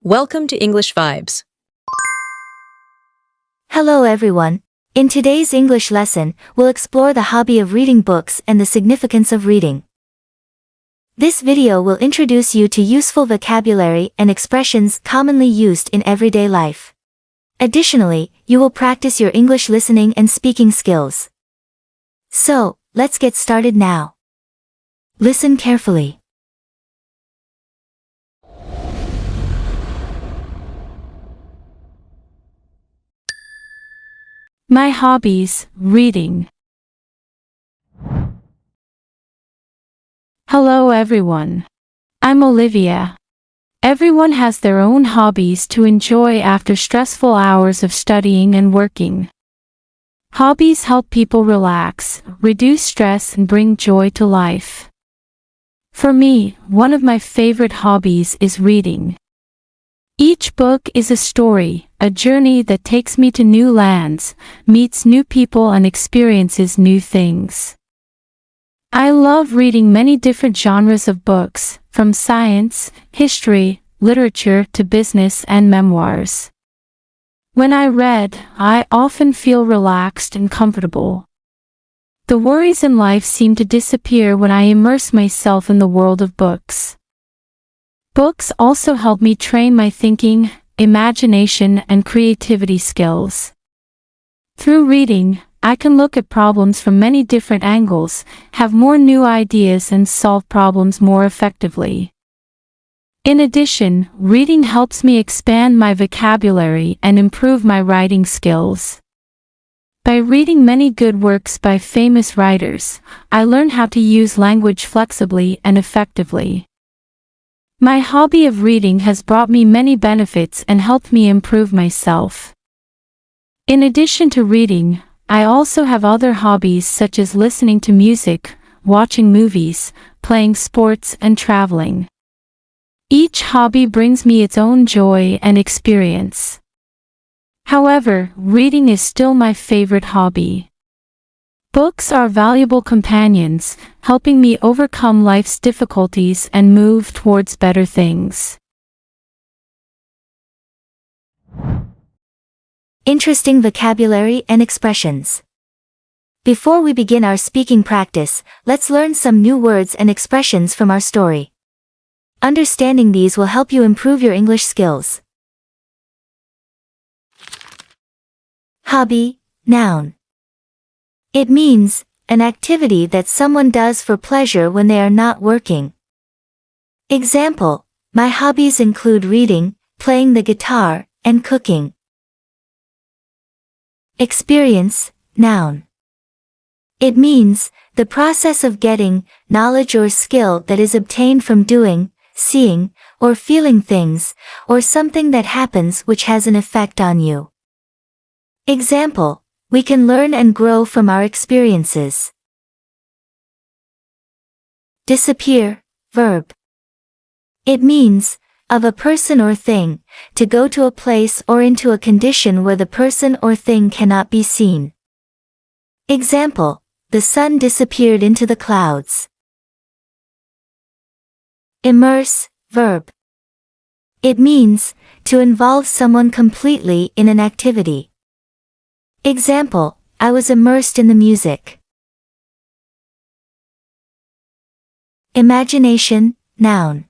Welcome to English Vibes. Hello everyone. In today's English lesson, we'll explore the hobby of reading books and the significance of reading. This video will introduce you to useful vocabulary and expressions commonly used in everyday life. Additionally, you will practice your English listening and speaking skills. So, let's get started now. Listen carefully. My hobbies, reading. Hello everyone. I'm Olivia. Everyone has their own hobbies to enjoy after stressful hours of studying and working. Hobbies help people relax, reduce stress and bring joy to life. For me, one of my favorite hobbies is reading. Each book is a story, a journey that takes me to new lands, meets new people and experiences new things. I love reading many different genres of books, from science, history, literature to business and memoirs. When I read, I often feel relaxed and comfortable. The worries in life seem to disappear when I immerse myself in the world of books. Books also help me train my thinking, imagination, and creativity skills. Through reading, I can look at problems from many different angles, have more new ideas and solve problems more effectively. In addition, reading helps me expand my vocabulary and improve my writing skills. By reading many good works by famous writers, I learn how to use language flexibly and effectively. My hobby of reading has brought me many benefits and helped me improve myself. In addition to reading, I also have other hobbies such as listening to music, watching movies, playing sports and traveling. Each hobby brings me its own joy and experience. However, reading is still my favorite hobby. Books are valuable companions, helping me overcome life's difficulties and move towards better things. Interesting vocabulary and expressions. Before we begin our speaking practice, let's learn some new words and expressions from our story. Understanding these will help you improve your English skills. Hobby, noun. It means an activity that someone does for pleasure when they are not working. Example, my hobbies include reading, playing the guitar, and cooking. Experience, noun. It means the process of getting knowledge or skill that is obtained from doing, seeing, or feeling things, or something that happens which has an effect on you. Example, we can learn and grow from our experiences. Disappear, verb. It means, of a person or thing, to go to a place or into a condition where the person or thing cannot be seen. Example, the sun disappeared into the clouds. Immerse, verb. It means, to involve someone completely in an activity. Example, I was immersed in the music. Imagination, noun.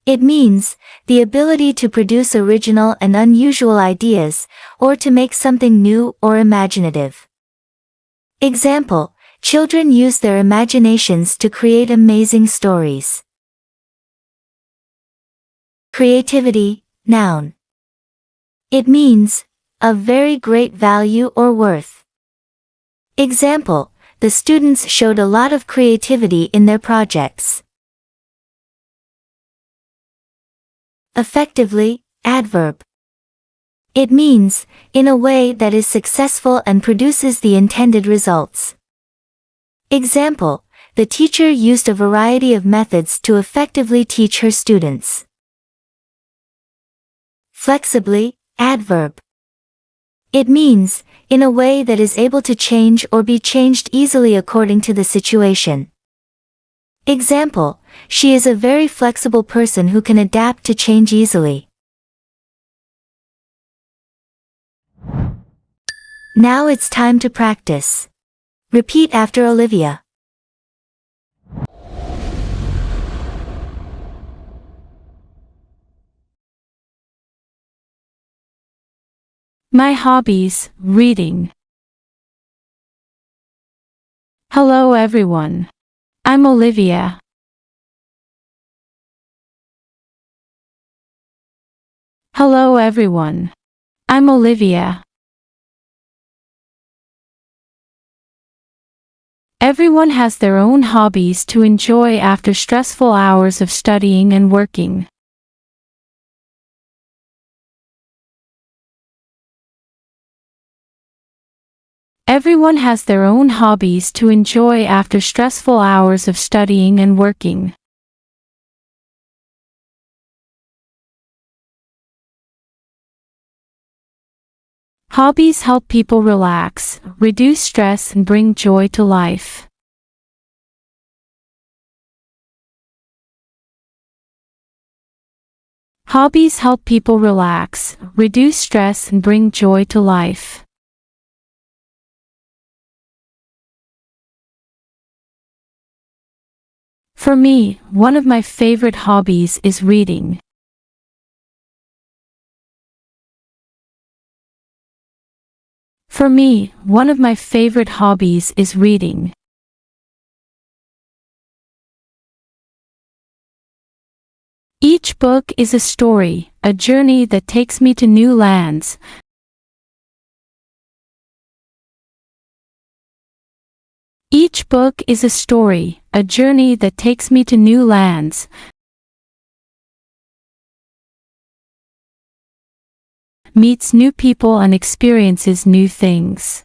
It means, the ability to produce original and unusual ideas, or to make something new or imaginative. Example, children use their imaginations to create amazing stories. Creativity, noun. It means, of very great value or worth. Example, the students showed a lot of creativity in their projects. Effectively, adverb. It means, in a way that is successful and produces the intended results. Example, the teacher used a variety of methods to effectively teach her students. Flexibly, adverb. It means, in a way that is able to change or be changed easily according to the situation. Example, she is a very flexible person who can adapt to change easily. Now it's time to practice. Repeat after Olivia. My hobbies, reading. Hello everyone. I'm Olivia. Hello everyone. I'm Olivia. Everyone has their own hobbies to enjoy after stressful hours of studying and working. Everyone has their own hobbies to enjoy after stressful hours of studying and working. Hobbies help people relax, reduce stress, and bring joy to life. Hobbies help people relax, reduce stress, and bring joy to life. For me, one of my favorite hobbies is reading. For me, one of my favorite hobbies is reading. Each book is a story, a journey that takes me to new lands. Each book is a story, a journey that takes me to new lands. Meets new people and experiences new things.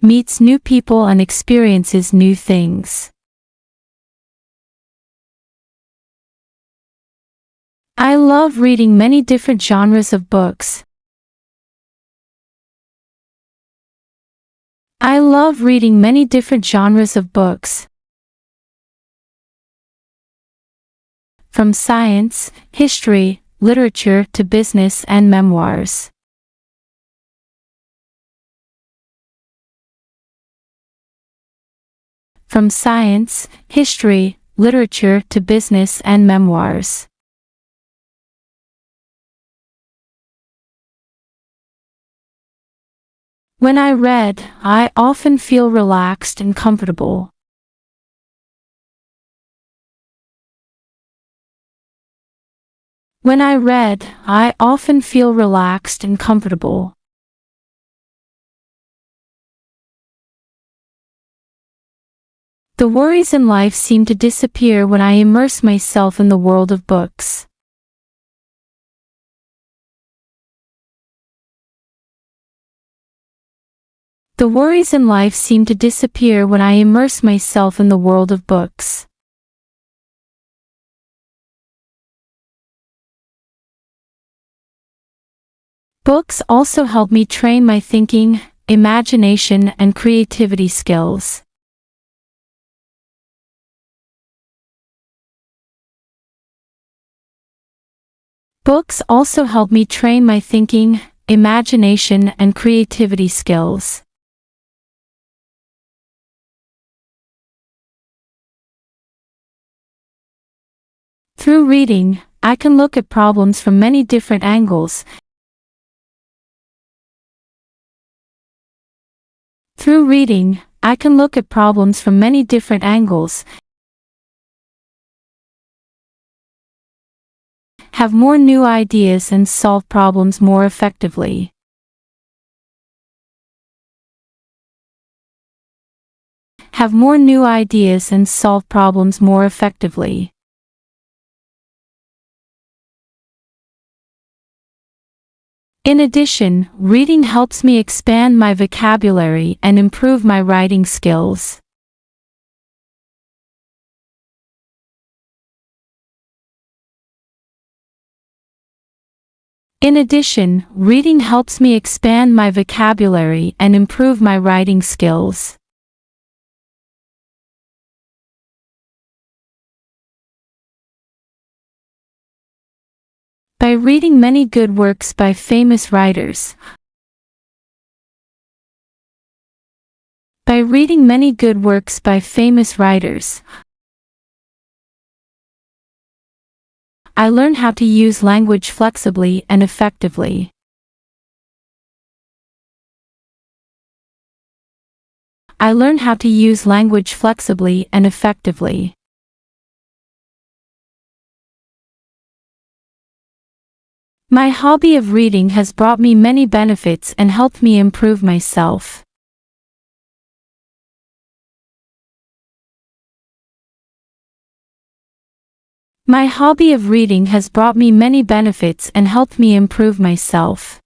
Meets new people and experiences new things. I love reading many different genres of books. I love reading many different genres of books. From science, history, literature to business and memoirs. From science, history, literature to business and memoirs. When I read, I often feel relaxed and comfortable. When I read, I often feel relaxed and comfortable. The worries in life seem to disappear when I immerse myself in the world of books. The worries in life seem to disappear when I immerse myself in the world of books. Books also help me train my thinking, imagination, and creativity skills. Books also help me train my thinking, imagination, and creativity skills. Through reading, I can look at problems from many different angles. Through reading, I can look at problems from many different angles, have more new ideas, and solve problems more effectively. Have more new ideas and solve problems more effectively. In addition, reading helps me expand my vocabulary and improve my writing skills. In addition, reading helps me expand my vocabulary and improve my writing skills. By reading many good works by famous writers. By reading many good works by famous writers, I learn how to use language flexibly and effectively. I learn how to use language flexibly and effectively. My hobby of reading has brought me many benefits and helped me improve myself. My hobby of reading has brought me many benefits and helped me improve myself.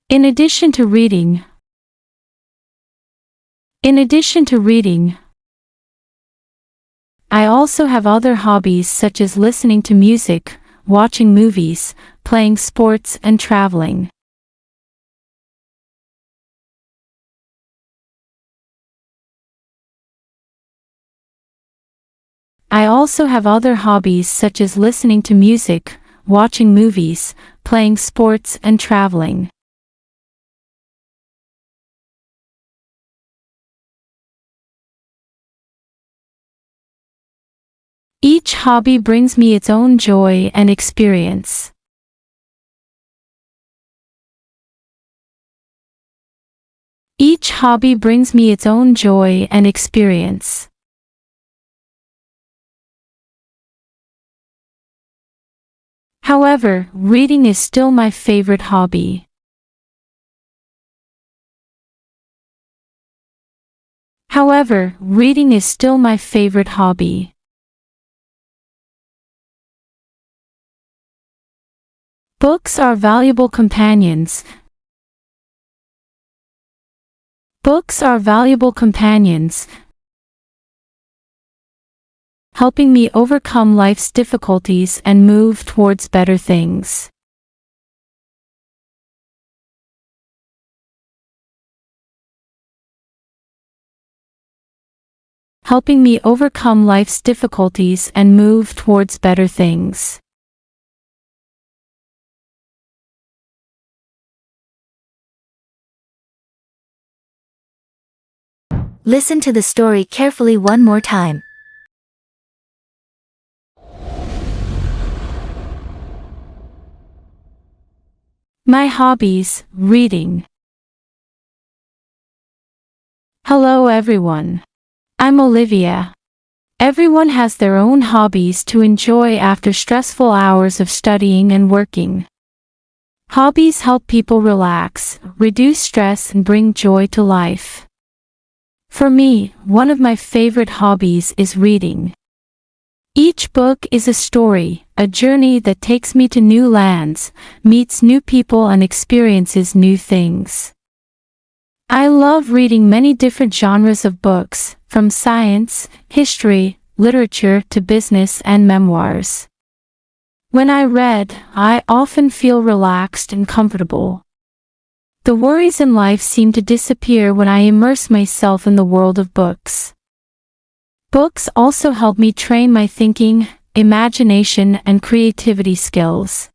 In addition to reading, I also have other hobbies such as listening to music, watching movies, playing sports, and traveling. I also have other hobbies such as listening to music, watching movies, playing sports, and traveling. Each hobby brings me its own joy and experience. Each hobby brings me its own joy and experience. However, reading is still my favorite hobby. However, reading is still my favorite hobby. Books are valuable companions. Books are valuable companions, helping me overcome life's difficulties and move towards better things. Helping me overcome life's difficulties and move towards better things. Listen to the story carefully one more time. My hobbies, reading. Hello everyone. I'm Olivia. Everyone has their own hobbies to enjoy after stressful hours of studying and working. Hobbies help people relax, reduce stress, and bring joy to life. For me, one of my favorite hobbies is reading. Each book is a story, a journey that takes me to new lands, meets new people, and experiences new things. I love reading many different genres of books, from science, history, literature to business and memoirs. When I read, I often feel relaxed and comfortable. The worries in life seem to disappear when I immerse myself in the world of books. Books also help me train my thinking, imagination, and creativity skills.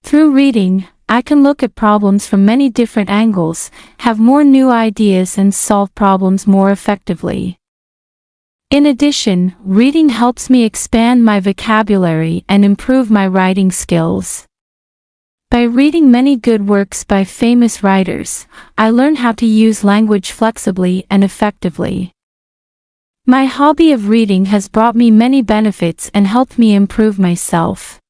Through reading, I can look at problems from many different angles, have more new ideas, and solve problems more effectively. In addition, reading helps me expand my vocabulary and improve my writing skills. By reading many good works by famous writers, I learn how to use language flexibly and effectively. My hobby of reading has brought me many benefits and helped me improve myself.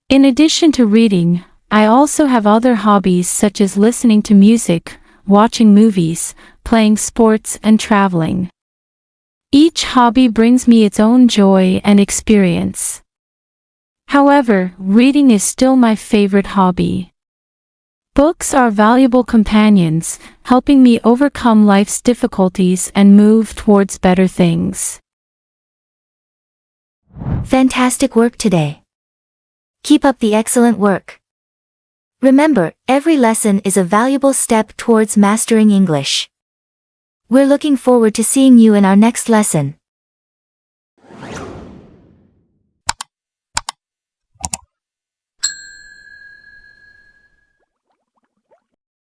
In addition to reading, I also have other hobbies such as listening to music, watching movies, playing sports, and traveling. Each hobby brings me its own joy and experience. However, reading is still my favorite hobby. Books are valuable companions, helping me overcome life's difficulties and move towards better things. Fantastic work today. Keep up the excellent work. Remember, every lesson is a valuable step towards mastering English. We're looking forward to seeing you in our next lesson.